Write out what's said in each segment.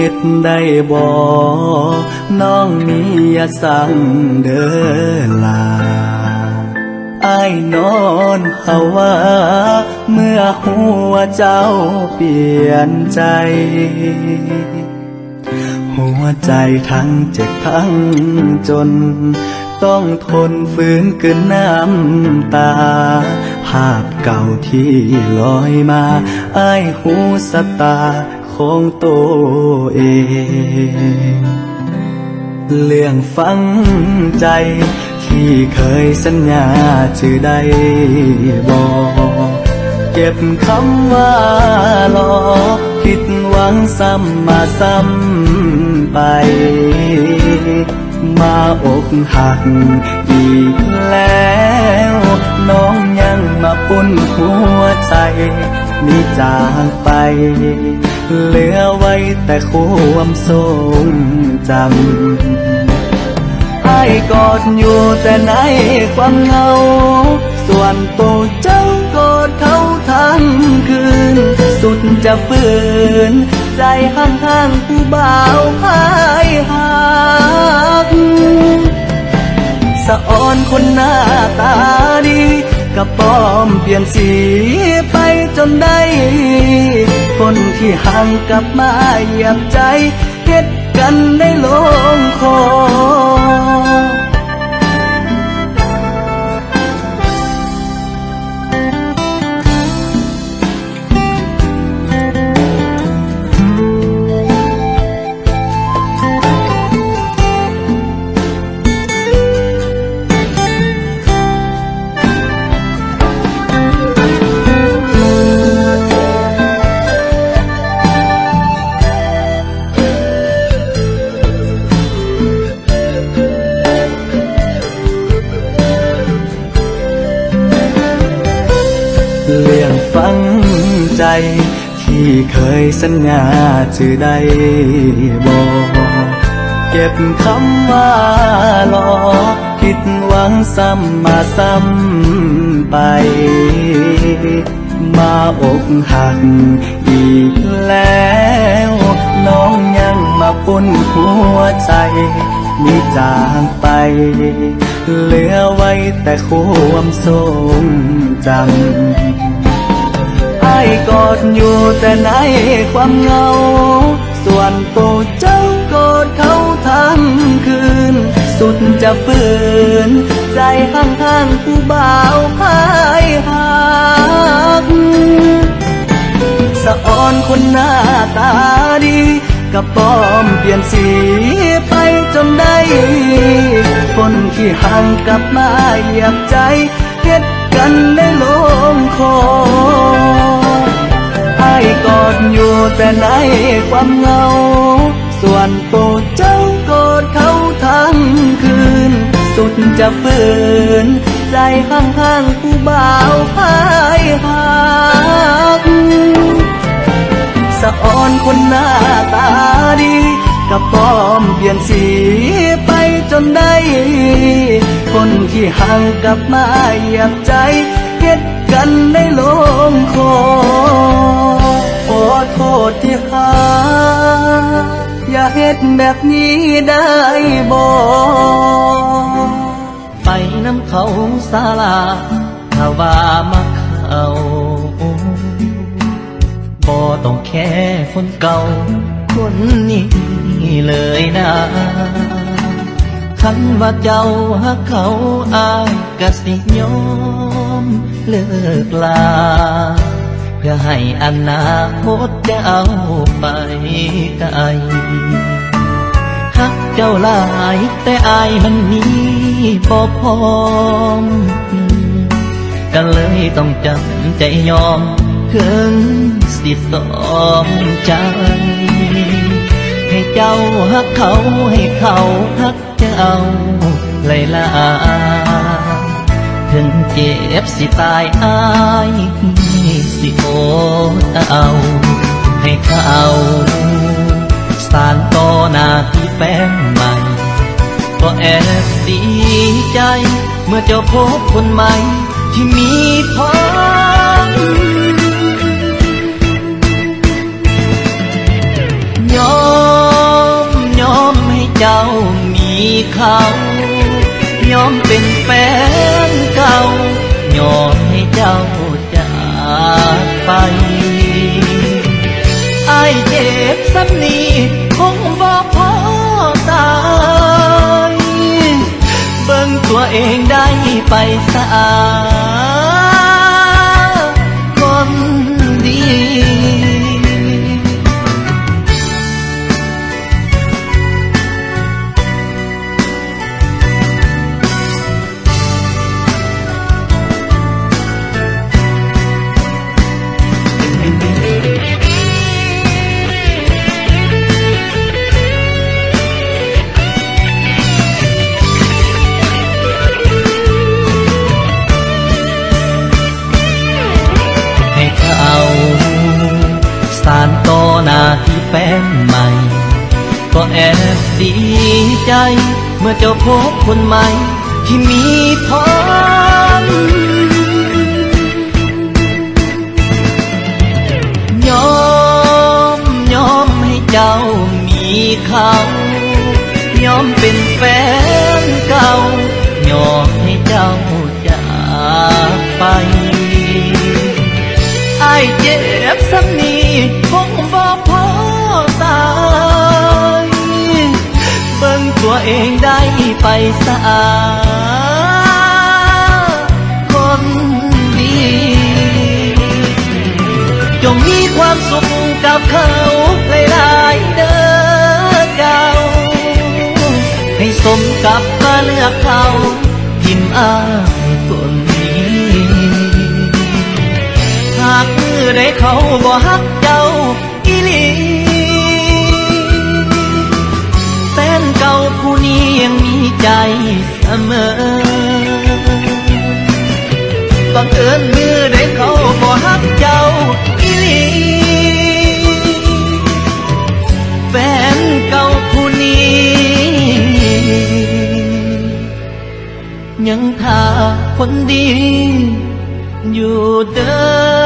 ฮ็ดได้บ่น้องนี้อย่าสั่งเด้อลาอ้ายนอนภาวะเมื่อหัวเจ้าเปลี่ยนใจหัวใจทั้งเจ็บทั้งจนต้องทนฝืนกลืนน้ำตาภาพเก่าที่ลอยมาอ้ายหูสตาของตัวเองเรื่องฝังใจที่เคยสัญญาจะได้บอกเก็บคำว่าหลอกผิดหวังซ้ำมาซ้ำไปมาอกหักอีกแล้วน้องยังมาปุ่นหัวใจนี่จากไปเหลือไว้แต่ความทรงจำอ้ายกอดอยู่แต่ในความเหงาส่วนตัวเจ้ากอดเขาทั้งคืนสุดจะฝืนใจห่างๆผู้บ่าวพายหักสะอ่อนคนหน้าตาดีกับป้อมเปลี่ยนสีไปจนได้คนที่ห่างกลับมาเหยียบใจเฮ็ดกันได้ลงคอเรื่องฝังใจที่เคยสัญญาจะได้บอกเก็บคำว่าหลอกผิดหวังซ้ำมาซ้ำไปมาอกหักอีกแล้วน้องยังมาปุ่นหัวใจมีจากไปเหลือไว้แต่ความทรงจำอ้ายกอดอยู่แต่ในความเหงาส่วนตัวเจ้ากอดเขาทั้งคืนสุดจะฝืนใจห่างๆผู้บ่าวพายหักสะอ่อนคนหน้าตาดีกับป้อมเปลี่ยนสีไปจนได้คนที่ห่างกลับมาเหยียบใจเฮ็ดกันได้ลงคออ้ายกอดอยู่แต่ในความเหงาส่วนตัวเจ้ากอดเขาทั้งคืนสุดจะฝืนใจห่างๆผู้บ่าวพายหักสะอ่อนคนหน้าตาดีกับป้อมเปลี่ยนสีไปจนได้คนที่ห่างกลับมาเหยียบใจเฮ็ดกันได้ลงคอขอโทษที่หาอย่าเฮ็ดแบบนี้ได้บ่ไปน้ำเขาศาลาถ้าว่ามาเขาบ่ต้องแค่คนเก่าคนนี้เลยนะคันว่าเจ้าหักเขาอายก็สิยอมเลิกลาเพื่อให้อนาคตเจ้าไปไกลหักเจ้าหลายแต่อายมันมีบ่พร้อมก็เลยต้องจำใจยอมถึงสิสมใจให้เจ้าหักเขาให้เขาหักเจ้าเลยล่ะถึงเจ็บสิตายอายสิโอดเอาให้เขาสานต่อหน้าที่แฟนใหม่ก็แอบดีใจเมื่อเจ้าพบคนใหม่ที่มีความยอม เขายอมเป็นแฟนเก่ายอมให้เจ้าจากไปอ้ายเจ็บซ้ำนี้คงบ่พอตายเบิ่งตัวเองได้ไปสะอาดคนดีสานต่อหน้าที่แฟนใหม่ก็แอบดีใจเมื่อเจ้าพบคนใหม่ที่มีพร้อมยอมให้เจ้ามีเขายอมเป็นแฟนเก่ายอมให้เจ้าจากไปอ้ายเจ็บซ้ำนี้คงบ่พอตายเบิ่งตัวเองได้ไปสะอาดคนดีจงมีความสุขกับเขาหลายๆเด้อเก่าให้สมกับมาเลือกเขาทิมอ้ายคนนี้หากมือได้เขาบ่ฮักเจ้าอีหลีแฟนเก่าผู้นี้ยังมีใจเสมอบังเอิญมือได้เขาบ่ฮักเจ้าอีหลีแฟนเก่าผู้นี้ยังท่าคนดีอยู่เด้อ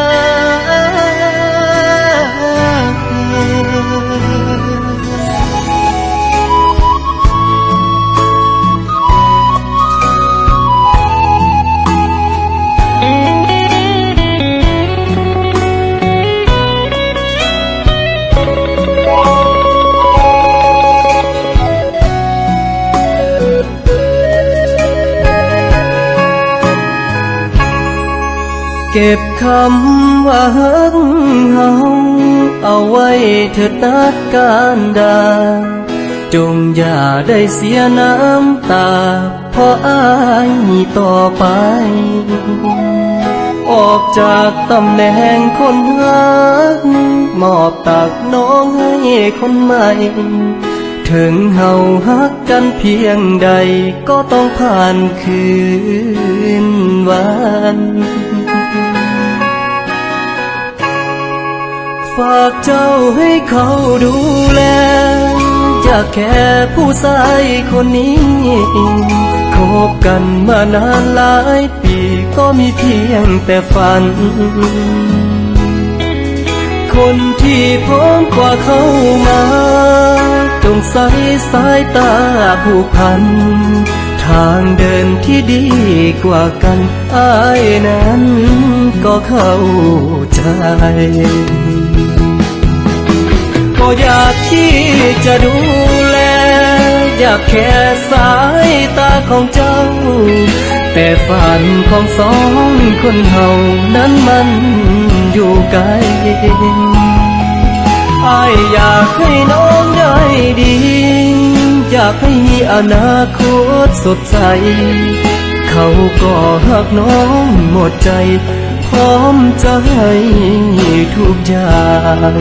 เก็บคำว่าฮักเฮาเอาไว้เถิดนักการดาจงอย่าได้เสียน้ำตาเพราะอ้ายต่อไปออกจากตำแหน่งคนฮักมอบตักน้องให้คนใหม่ถึงเฮาฮักกันเพียงใดก็ต้องผ่านคืนวันฝากเจ้าให้เขาดูแลอย่าแค่ผู้ชายคนนี้คบกันมานานหลายปีก็มีเพียงแต่ฝันคนที่พร้อมกว่าเขามาจงใส่สายตาผูกพันทางเดินที่ดีกว่ากันอ้ายนั้นก็เข้าใจก็อยากที่จะดูแลอยากแค่สายตาของเจ้าแต่ฝันของสองคนเฮานั้นมันอยู่ไกลอ้ายอยากให้น้องได้ดีอยากให้มีอนาคตสดใสเขาก็หักน้องหมดใจพร้อมจะให้ทุกอย่าง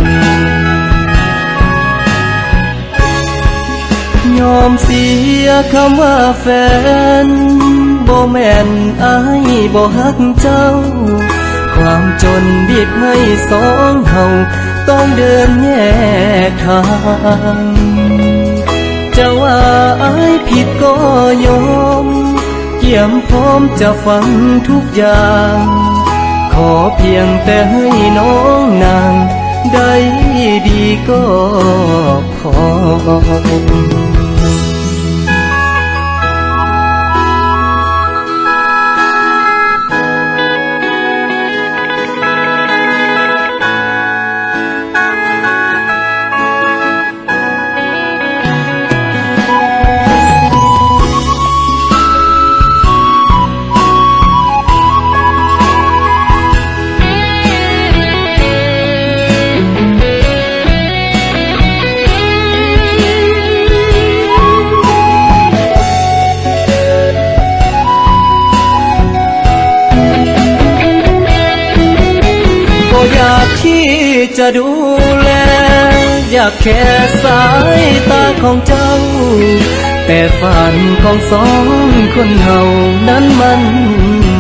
ยอมเสียคำว่าแฟนบ่แม่นอ้ายบ่ฮักเจ้าความจนบีบให้สองเฮาต้องเดินแยกทางจะว่าอ้ายผิดก็ยอมเกี่ยมพร้อมจะฟังทุกอย่างขอเพียงแต่ให้น้องนางได้ดีก็พอ อยากที่จะดูแลอยากแค่สายตาของเจ้าแต่ฝันของสองคนเฮานั้นมัน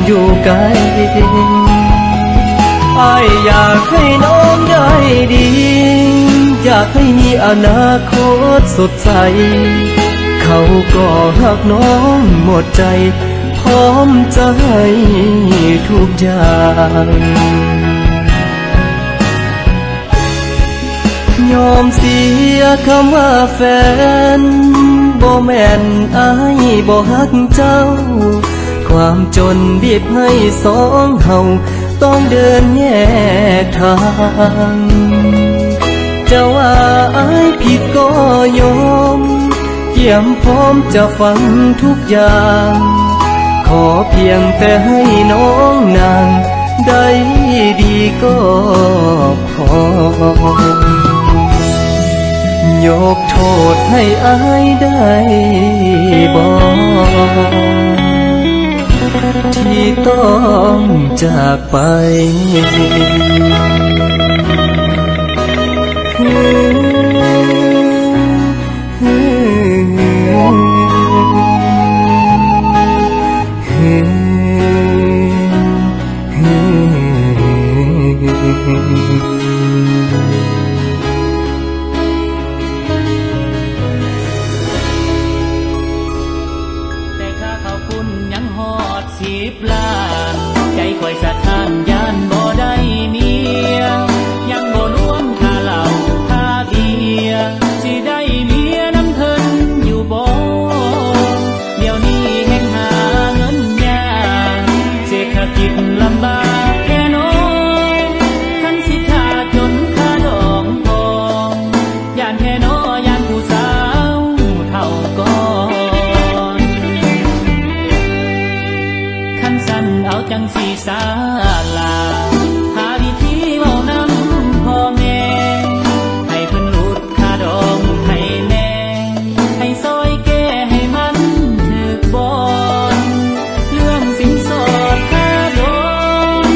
อยู่ไกลอ้ายอยากให้น้องได้ดีอยากให้มีอนาคตสดใสเขาก็หักน้องหมดใจพร้อมจะให้ทุกอย่างยอมเสียคำว่าแฟนบ่แม่นอ้ายบ่ฮักเจ้าความจนบีบให้สองเฮาต้องเดินแยกทางจะว่าอ้ายผิดก็ยอมเยี่ยมพร้อมจะฟังทุกอย่างขอเพียงแต่ให้น้องนางได้ดีก็พอยกโทษให้อ้ายได้บ่ที่ต้องจากไปแต่ค่าข้าวปุ้นยังฮอด10 ล้านใจคอยสะท้านย่านบ่ได้เมียยังบ่รวมค่าเหล้าค่าเบียร์สิได้เมียน้ำเพิ่นอยู่บ่เดี๋ยวนี้แห่งหาเงินยากเศรษฐกิจลำบากแค่น้องคันสิขาดจนค่าดองทองย่านแค่น้อย่านผู้สาวเท่าก่อนคันสั่นเอาจังสีสาลาหาวิธีเว้านำพ่อแม่ให้เพิ่นลดค่าดองให้แน่ให้ซอยแก้ให้มันถึกบ่เรื่องสินสอดค่าดอง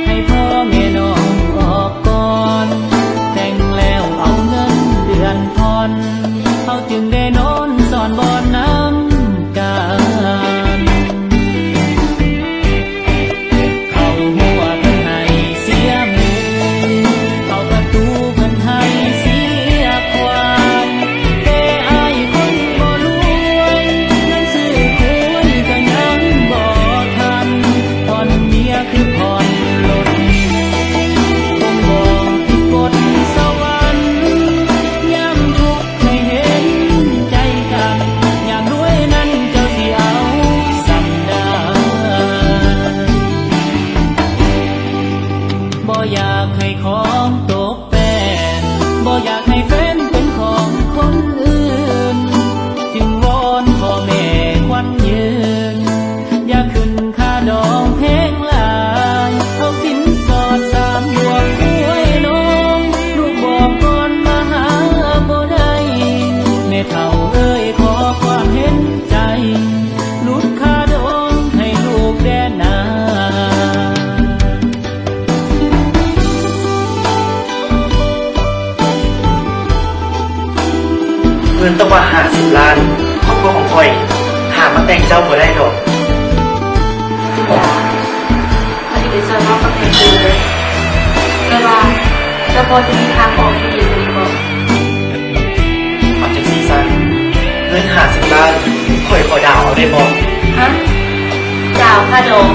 ให้พ่อแม่น้องออกก่อนแต่งแล้วเอาเงินเดือนผ่อนเขาจึงได้นอนสอนบ่อนน้ำกัน เขาหัวเพิ่นให้เสียมือเขาประตูเพิ่นให้เสียความแต่อ้ายคนบ่รวยเงินซื้อหวยก็ยังบ่ทันผ่อนเมียคือผ่อนรถคงบ่ผิดกฎสวรรค์ยามทุกข์ให้เห็นใจกันยามรวยนั้นเจ้าสิเอาสำใดบ่อยากให้ของตกแต่งบ่อยากให้แฟนเป็นของคนอื่นจึงวอนพ่อแม่ควันยืนอย่าขึ้นค่าดองแพงหลายเอาสินสอด3 บวกหวยน้องลูกบอกก่อนมาหาบ่ได้แม่เฒ่าเอ้ยขอความเห็นใจลดค่าดองให้ลูกแด่นา เงินต้องมา50 ล้านครอบครัวของข่อยหามาแต่งเจ้าบ่ได้ดอก ปฏิบัติน้องก็เป็นคือเลยแต่ว่าเจ้าพอจะมีทางออกที่ดีกว่านี้บ่ เอาจังซี่ซะเงิน50 ล้านข่อยขอดาวเอาได้บ่ ฮะดาวค่าดอง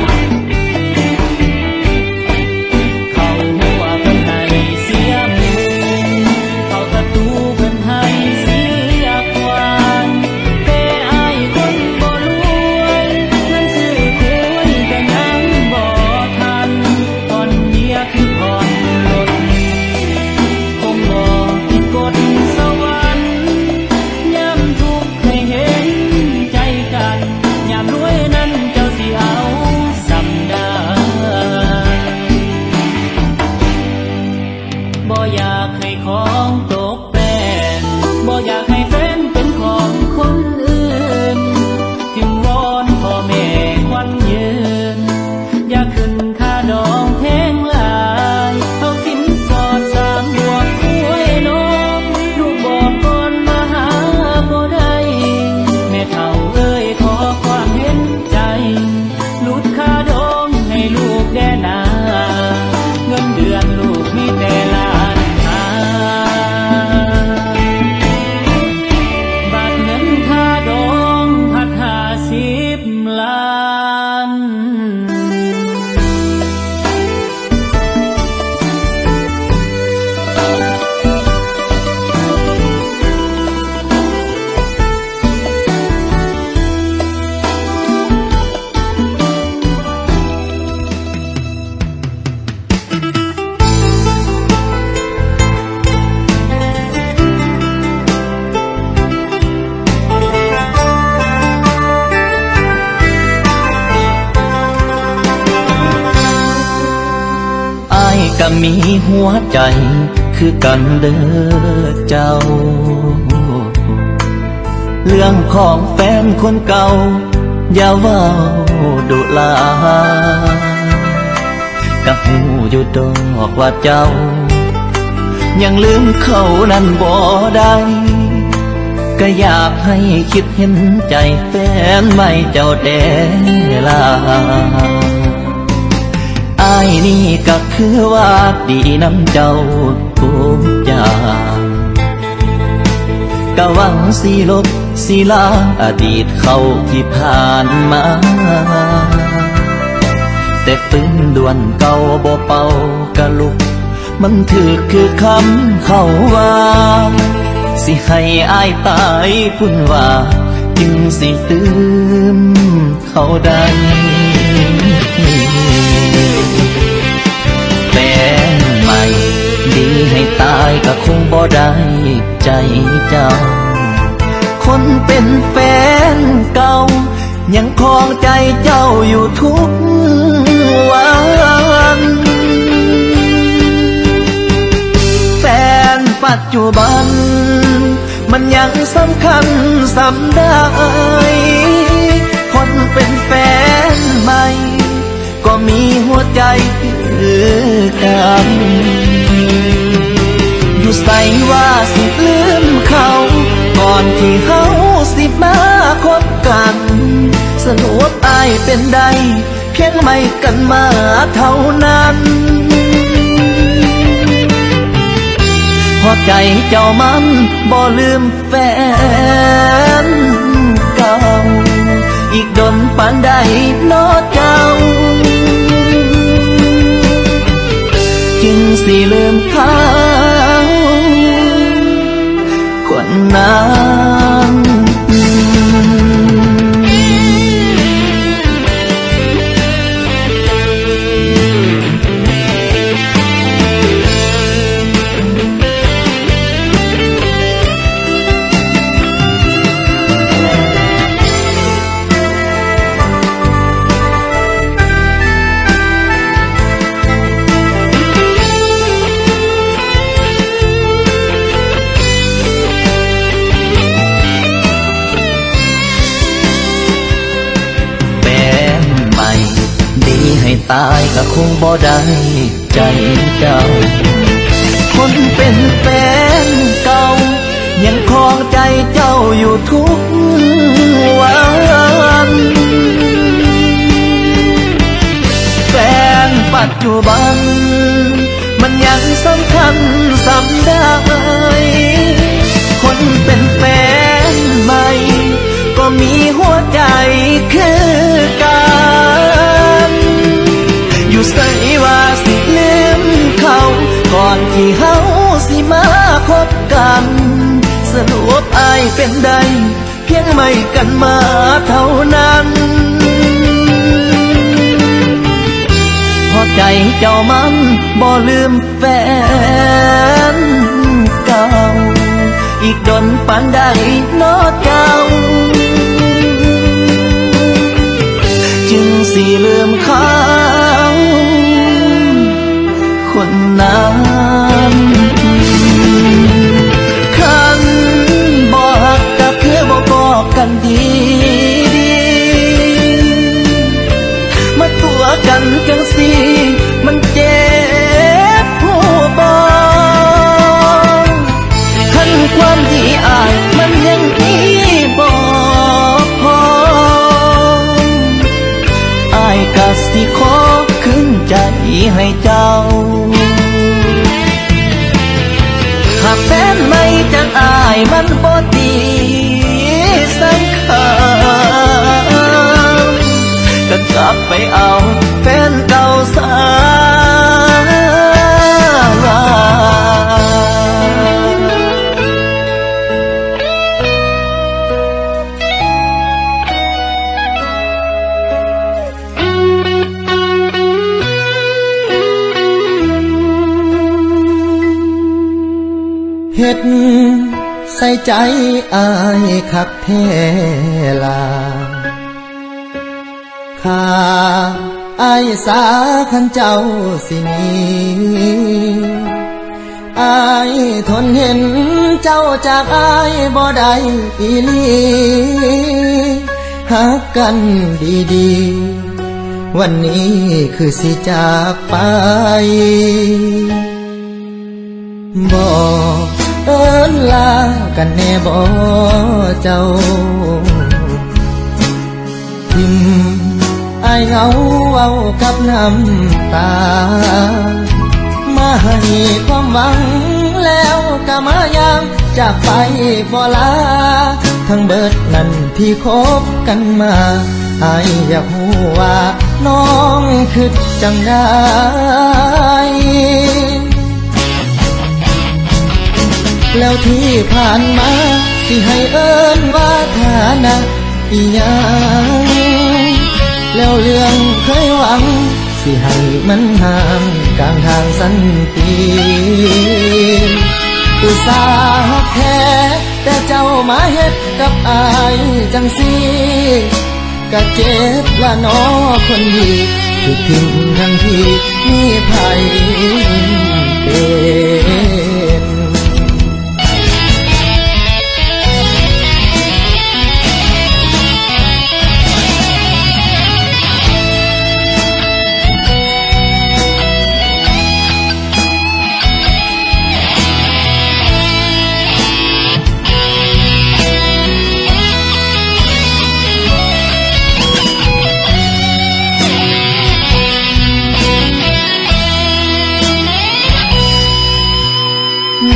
เขาหัวเพิ่นให้เสียมือเขาประตูเพิ่นให้เสียความแต่อ้ายคนบ่รวยเงินซื้อหวยก็ยังบ่ทันผ่อนเมียคือผ่อนรถคงบ่ผิดกฎสวรรค์ยามทุกข์ให้เห็นใจกันยามรวยนั้นเจ้าสิเอาสำใดบ่อยากให้ของตกแต่งบ่อยากให้แฟนเป็นของคนอื่นจึงวอนพ่อแม่ควันยืนอย่าขึ้นค่าดองแพงหลายเอา ก็มีหัวใจคือกันเด้อเจ้าเรื่องของแฟนคนเก่าอย่าเว้าดุลากับหูอยู่ดอกว่าเจ้ายังลืมเขานั้นบ่ได้ก็อยากให้คิดเห็นใจแฟนใหม่เจ้าแด่ลาอ้ายนี่ก็คือว่าดีน้ำเจ้าทุกอย่างก็หวังสิลบสิลาอดีตเขาที่ผ่านมาแต่ปืนด่วนเก่าบ่เป่ากะลุกมันถือคือคำเขาว่าสิให้อ้ายตายพุ่นว่าจึงสิลืมเขาได้แฟนใหม่ดีให้ตายก็คงบ่ได้ใจเจ้าคนเป็นแฟนเก่ายังครองใจเจ้าอยู่ทุกวันแฟนปัจจุบันมันยังสำคัญสำได้คนเป็นแฟนใหม่ก็มีหัวใจคือกันอยู่ใส่ว่าสิลืมเขาก่อนที่เขาสิมาคบกันสรุปอ้ายเป็นใดเพียงไม่กันมาเท่านั้นพอใจเจ้ามันบ่ลืมแฟนเก่าอีกดนปานใดนอเจ้าจึงสิลืมเขาคนนั้นตายก็คงบ่ได้ใจเจ้าคนเป็นแฟนเก่ายังครองใจเจ้าอยู่ทุกวันแฟนปัจจุบันมันยังสำคัญสำได้คนเป็นแฟนใหม่ก็มีหัวใจคือกันอยู่ใส่ว่าสิลืมเขาก่อนที่เฮาสิมาคบกันสรุปอ้ายเป็นใดเพียงไม่กันมาเท่านั้นพอใจเจ้ามันบ่ลืมแฟนเก่าอีกดนปานใดนอเจ้าจึงสิลืมเขาคนนั้นคันบ่ฮักก็คือบ่บอกกันดีมาตัวกันจังสิมันเจ็บผู้บ่คันความดีอ้ายมันยังมีบ่พออ้ายก็สิขอคืนใจให้เจ้าหากแฟนไม่จังอายมันบ่ดีสังขารก็กลับไปเอาแฟนเก่าซะเฮ็ดใส่ใจอายคักแท้ลาข้า อายสาคันเจ้าสิหนีอายทนเห็นเจ้าจากอายบ่ได้อีหลีหักกันดีๆวันนี้คือสิจากไปบอกเอิ้นลากันแน่บ่เจ้าทิมอายเหงาเว้ากับน้ำตามาให้ความหวังแล้วก็มายังจากไปบ่ลาทั้งเบิดนั้นที่คบกันมาอายอยากรู้ว่าน้องคิดจังได้แล้วที่ผ่านมาสิให้เอิ้นว่าฐานะอีหยังแล้วเรื่องเคยหวังสิให้มันห่างกลางทางสันติอุตส่าห์แท้แต่เจ้ามาเฮ็ดกับอายจังสิก็เจ็บละน้อคนดีถูกทิ้งทั้งที่มีภัยเป็น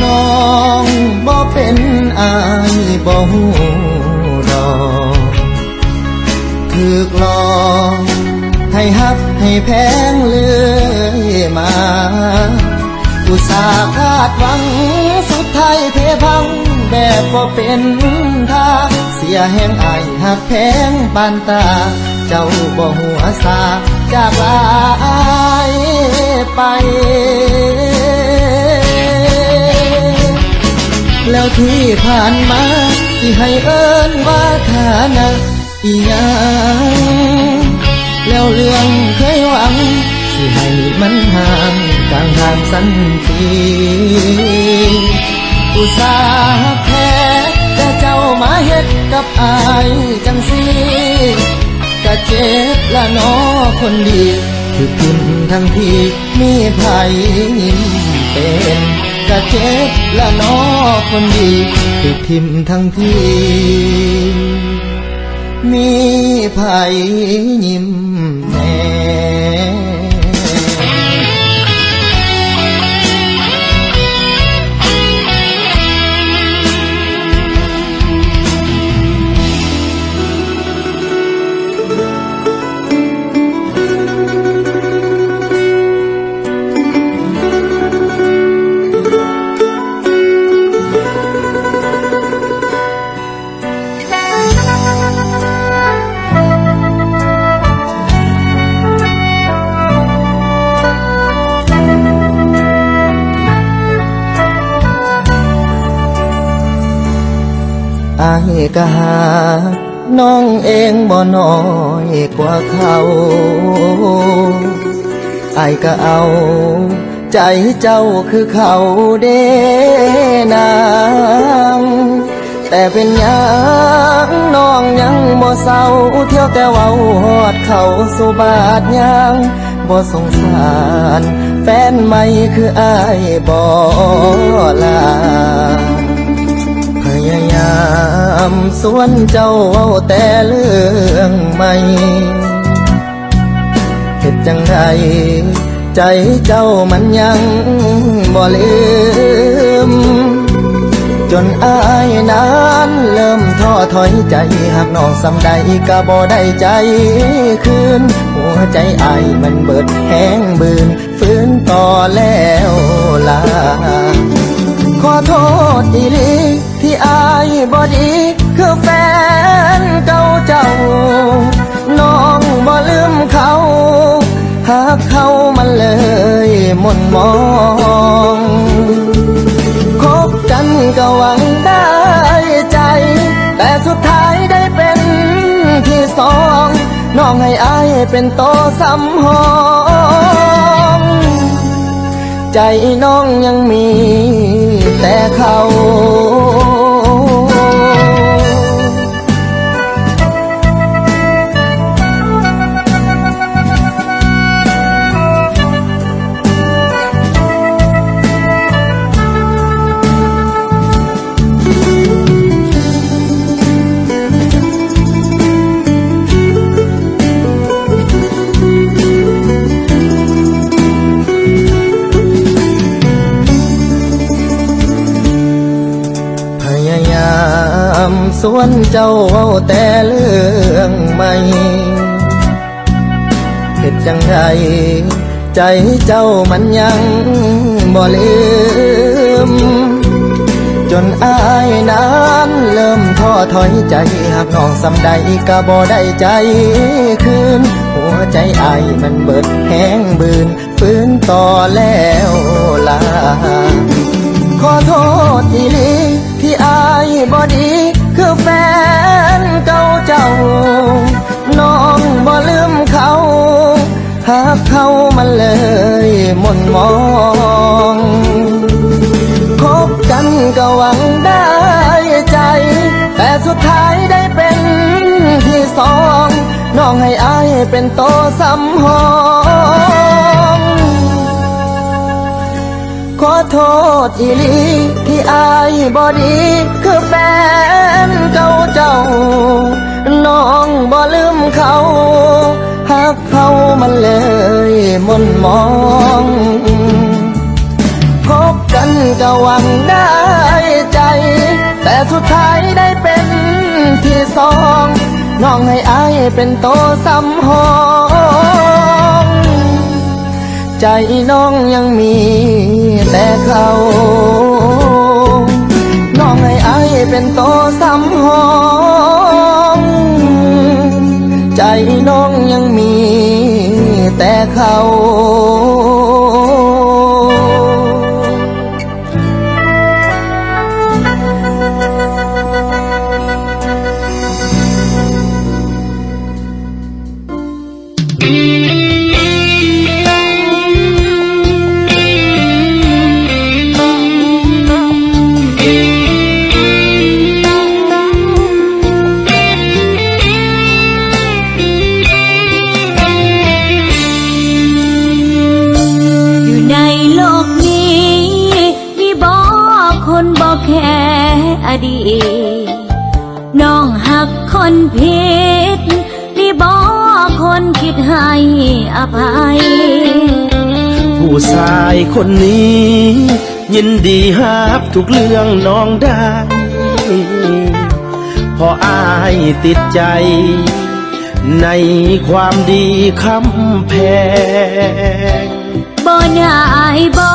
น้องบ่เป็นอายบ่ฮู้ดอกถูกหลอกให้ฮักให้แพงเลื่อยมาอุตส่าห์คาดหวังสุดท้ายเพพังแบบบ่เป็นท่าเสียแห่งอายฮักแพงปานตาเจ้าบ่หัวซาจากลาอายไปแล้วที่ผ่านมาสิให้เอิ้นว่าฐานะอีหยังแล้วเรื่องเคยหวังสิให้มันห่างกลางทางสันติอุตส่าห์แท้แต่เจ้ามาเฮ็ดกับอายจังสิก็เจ็บละน้อคนดีถูกทิ่มทั้งที่มีภัยเป็นก็เจ็บละน้อคนดีถูกทิ่มทั้งที่มีภัยยิ้มแน่อายก็หาน้องเองบ่น้อยกว่าเขาอายก็เอาใจเจ้าคือเขาเด้นางแต่เป็นหยังน้องยังบ่เศร้าเที่ยวแต่เว้าฮอดเขาสู่บาดยางบ่สงสารแฟนใหม่คืออายบ่ลาพยายามสวนเจ้าเว้าแต่เรื่องใหม่เฮ็ดจังไดใจเจ้ามันยังบ่ลืมจนอายนั้นเริ่มท้อถอยใจหากน้องสำใดก็บ่ได้ใจคืนหัวใจอายมันเบิดแห้งบืนฟื้นต่อแล้วลาขอโทษอีหลีที่อายบ่ดีคือแฟนเก่าเจ้าน้องบ่ลืมเขาหากเขามันเลยหม่นมองคบกันก็หวังได้ใจแต่สุดท้ายได้เป็นที่สองน้ องให้อายเป็นโตสำหองใจน้องยังมีแต่เขาส่วนเจ้าเอาแต่เรื่องใหม่เหตุจังใดใจเจ้ามันยังบ่ลืมจนอายนั้นเริ่มท้อถอยใจหากน้องสำใดก็บ่ได้ใจคืนหัวใจอายมันเบิดแห้งบืนฟื้นต่อแล้วลาขอโทษอีหลีที่อายบ่ดีคือแฟนเก่าเจ้าน้องบ่ลืมเขาหากเขามันเลยหม่นมองคบกันก็หวังได้ใจแต่สุดท้ายได้เป็นที่สองน้องให้อายเป็นโตสำหองขอโทษอีหลีที่อายบ่ดีคือแฟนเก่าเจ้าน้องบ่ลืมเขาหากเขามันเลยหม่นมองพบกันก็หวังได้ใจแต่สุดท้ายได้เป็นที่สองน้องให้อายเป็นโตสำหองใจน้องยังมีแต่เขาน้องให้อายเป็นโตสำหองใจน้องยังมีแต่เขาอดีตน้องหักคนผิดนี่บอกคนคิดให้อภัยผู้ชายคนนี้ยินดีรับทุกเรื่องน้องได้เพราะอายติดใจในความดีคำแพงบ่ยายบ่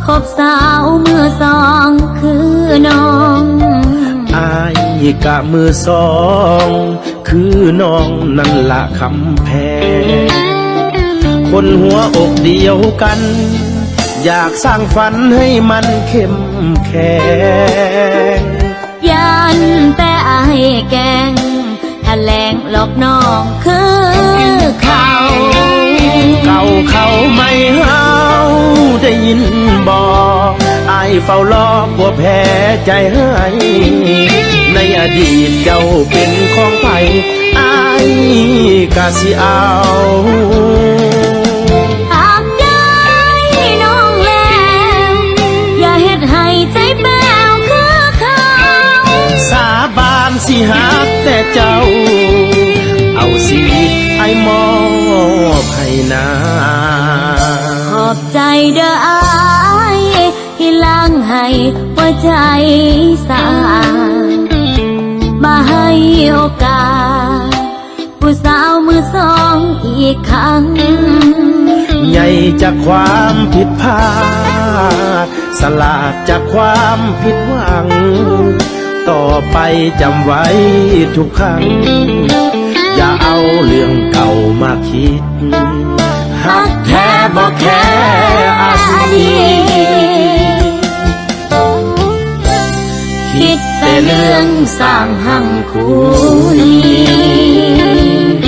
คบสาวมือสองคือน้องอายกะมือสองคือน้องนั่นละคำแพงคนหัวอกเดียวกันอยากสร้างฝันให้มันเข้มแข็งยันแต่อายแกงแถลงหลอกน้องคือเขาไม่เฮาได้ยินบอกอายเฝ้ารอกลัวแพ้ใจให้ในอดีตเจ้าเป็นของไผอายกะสิเอาหากได้น้องแล้วอย่าเฮ็ดให้ใจแป้วคือเขาสาบานสิหักแต่เจ้าเอาชีวิตไอ้มอบให้นาขอบใจเด้ออายที่ล้างให้หัวใจสะอาดมาให้โอกาสผู้สาวมือสองอีกครั้งใหญ่จากความผิดพลาดสลาดจากความผิดหวังต่อไปจำไว้ทุกครั้งอย่าเอาเรื่องเก่ามาคิดหักแท้บอกแค่อดีตคิดแต่เรื่องสร้างหังคู่นี้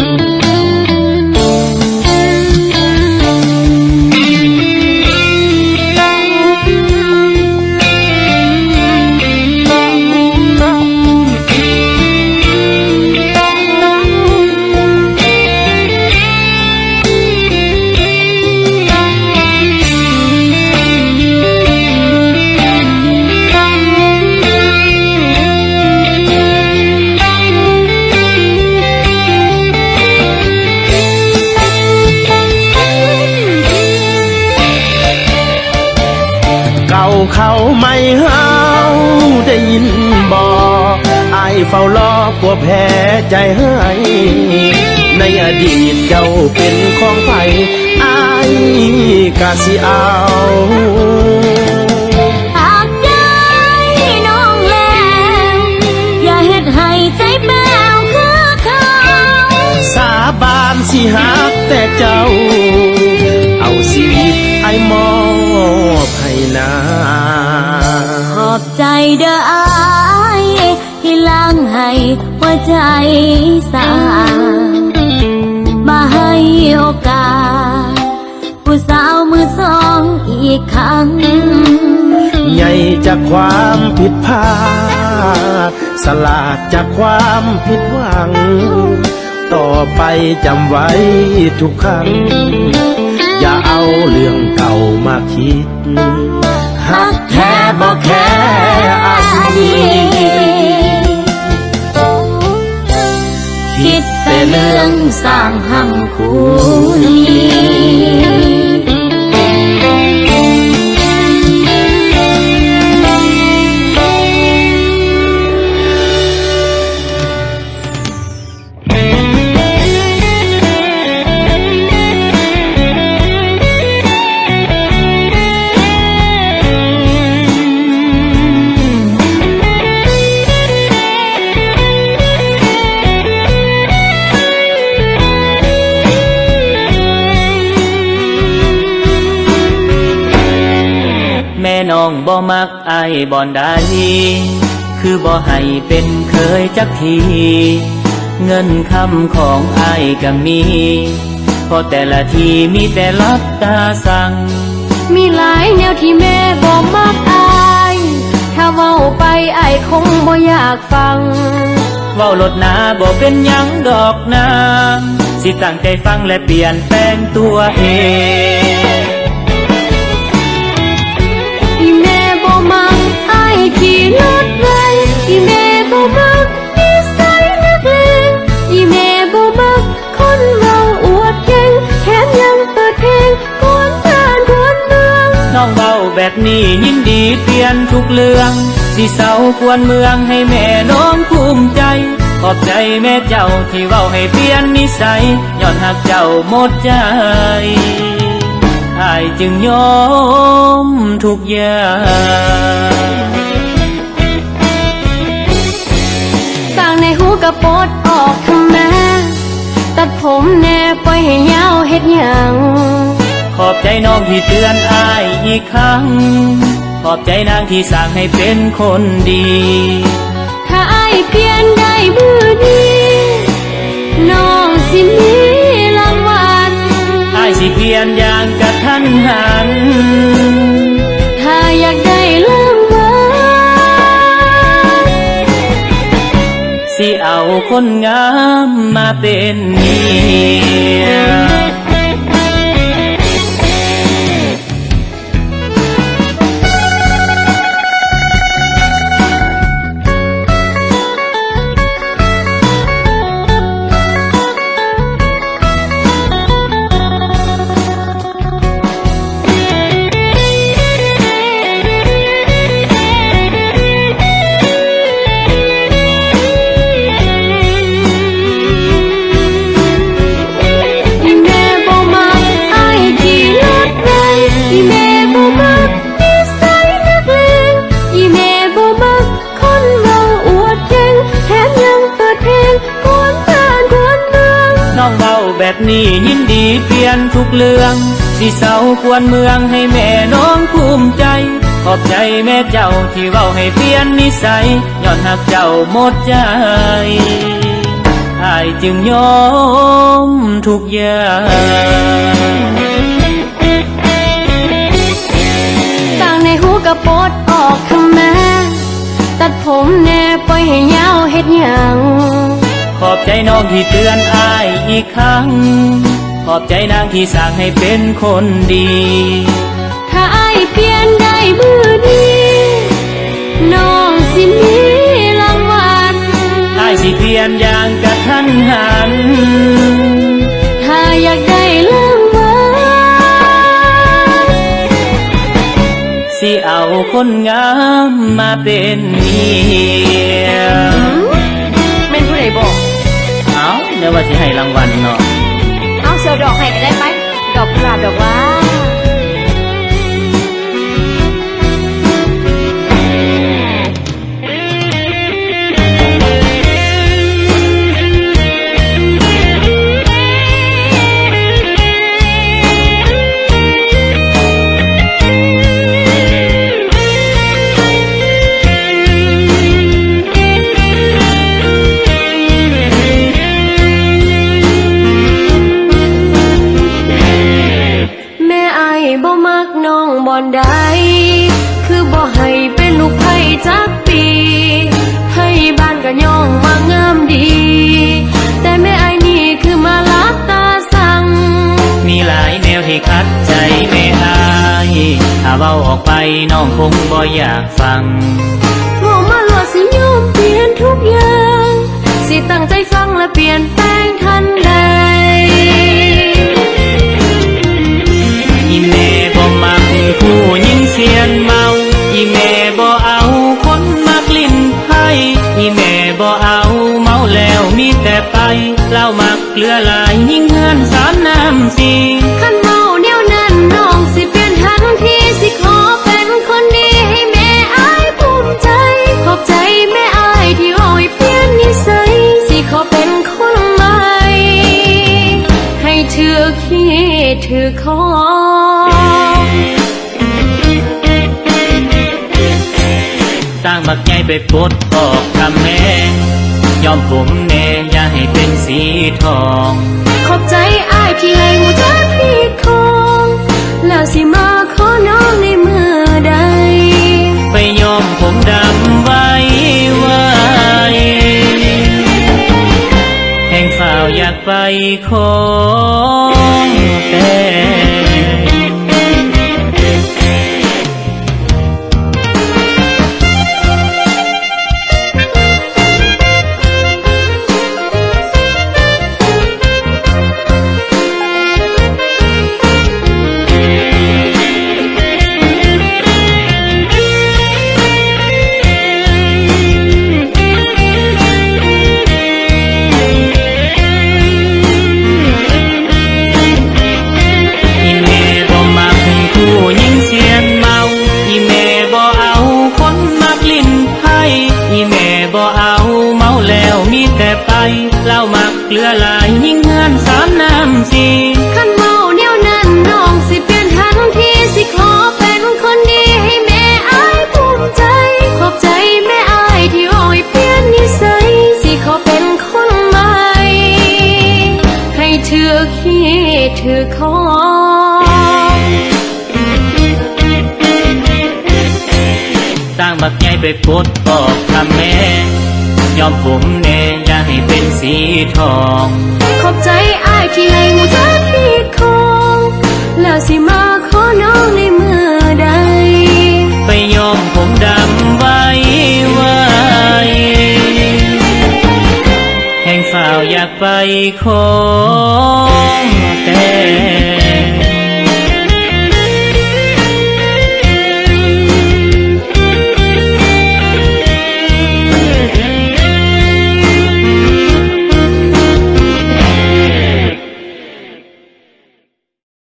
เขาไม่เฮาได้ยินบอกอายเฝ้ารอกลัวแพ้ใจให้ในอดีตเจ้าเป็นของไผอายกะสิเอาหากได้น้องแล้วอย่าเฮ็ดให้ใจแป้วคือเขาสาบานสิหักแต่เจ้าเอาชีวิตไอ้มอบให้นาขอบใจเด้ออายที่ล้างให้หัวใจสะอาดมาให้โอกาสผู้สาวมือสองอีกครั้งใหญ่จากความผิดพลาดสลาดจากความผิดหวังต่อไปจำไว้ทุกครั้งอย่าเอาเรื่องเก่ามาคิดหักแท้บ่แค่อดีตคิดแต่เรื่องสร้างหังคู่นี้น้องบ่มักอายบ่อนใดคือบ่ให้เป็นเคยจักทีเงินคำของอายก็มีพอแต่ละทีมีแต่รับตาสั่งมีหลายแนวที่แม่บ่มักอายถ้าเว้าไปอายคงบ่อยากฟังเว้าลดหนาบ่เป็นหยังดอกนาสิตั้งใจฟังและเปลี่ยนแปลงตัวเองขี่รถไวอีแม่บ่มักนิสัยนักเลงอีแม่บ่มักคนเว้าอวดเก่งแถมยังเปิดเพลงกวนบ้านกวนเมืองน้องเว้าแบบนี้ยินดีเปลี่ยนทุกเรื่องสิเศร้ากวนเมืองให้แม่น้องภูมิใจขอบใจแม่เจ้าที่เว้าให้เปลี่ยนนิสัยย้อนหักเจ้าหมดใจอายจึงยอมทุกอย่างในหูกระปดออกทำแม่ตัดผมแน่ปล่อยให้ยาวเฮ็ดหยังขอบใจน้องที่เตือนอายอีกครั้งขอบใจนางที่สั่งให้เป็นคนดีถ้าอายเปลี่ยนได้มือนี้น้องสิมีรางวัลอายสิเปลี่ยนอย่างกระทันหันถ้าอยากได้รางวัลสิเอาคนงามมาเป็นเมียแบบนี้ยินดีเปลี่ยนทุกเรื่องสิเศร้ากวนเมืองให้แม่น้องภูมิใจขอบใจแม่เจ้าที่เว้าให้เปลี่ยนนิสัยย้อนหักเจ้าหมดใจอายจึงยอมทุกอย่างต่างในหูกระปดออกทำแม่ตัดผมแน่ปล่อยให้ยาวเฮ็ดหยังขอบใจน้องที่เตือนอายอีกครั้งขอบใจนางที่สั่งให้เป็นคนดีถ้าอายเปลี่ยนได้มือนี้น้องสิมีรางวัลอายสิเปลี่ยนอย่างกระทันหันถ้าอยากได้รางวัลสิ สิเอาคนงามมาเป็นเมีย แม่นผู้ใดบอก เอาเดี๋ยวว่าสิให้รางวัลเนาะ เอาเสือดอกให้ได้ไหมดอกกุหลาบดอกว่าบ่มักน้องบ่อนใดคือบ่ให้เป็นลูกไผ่จักปีให้บ้านก็ย่องว่างามดีแต่แม่ไอ้นี่คือมาลับตาสั่งมีหลายแนวที่คัดใจแม่อายถ้าเว้าออกไปน้องคงบ่อยากฟังบอกมาหลอดสิยอมเปลี่ยนทุกอย่างสิตั้งใจฟังและเปลี่ยนแปลงทันใดอีแม่บ่มักผู้หญิงเสียนเมาอีแม่บ่เอาคนมักลิ้นไผ่อีแม่บ่เอาเมาแล้วมีแต่ไปเล่ามักเกลือหลายยิ่งเงินสามน้ำสีคันเมาแนวนั้นน้องสิเปลี่ยนทันทีสิขอเป็นคนดีให้แม่อายภูมิใจขอบใจแม่อายที่โอ้ยเปลี่ยนนิสัยสิขอเป็นคนใหม่ให้ถือขี้ถือคอสร้างบักใหญ่ไปปลดออกทำแม่ยอมผมแน่อย่าให้เป็นสีทองขอบใจอ้ายที่ให้หูจักพี่ของแล้วสิมาขอน้องในเมื่อใดไปยอมผมดำไว้แห่งฝ่าวอยากไปของแต่เล่ามักเกลือหลายยิ่งเงินสามน้ำสีคันเมาแนวนั้นน้องสิเปลี่ยนทันทีสิขอเป็นคนดีให้แม่อายภูมิใจขอบใจแม่อายที่โอ้ยเปลี่ยนนิสัยสิขอเป็นคนใหม่ให้ถือขี้ถือคอสร้างบักใหญ่ไปปลดออกทำแม่ยอมผมแน่อย่าให้เป็นสีทองขอบใจอ้ายที่ให้หูจักพี่ของแล้วสิมาขอน้องในเมื่อใดไปยอมผมดำไว้แห่งฝ่าวอยากไปของแต่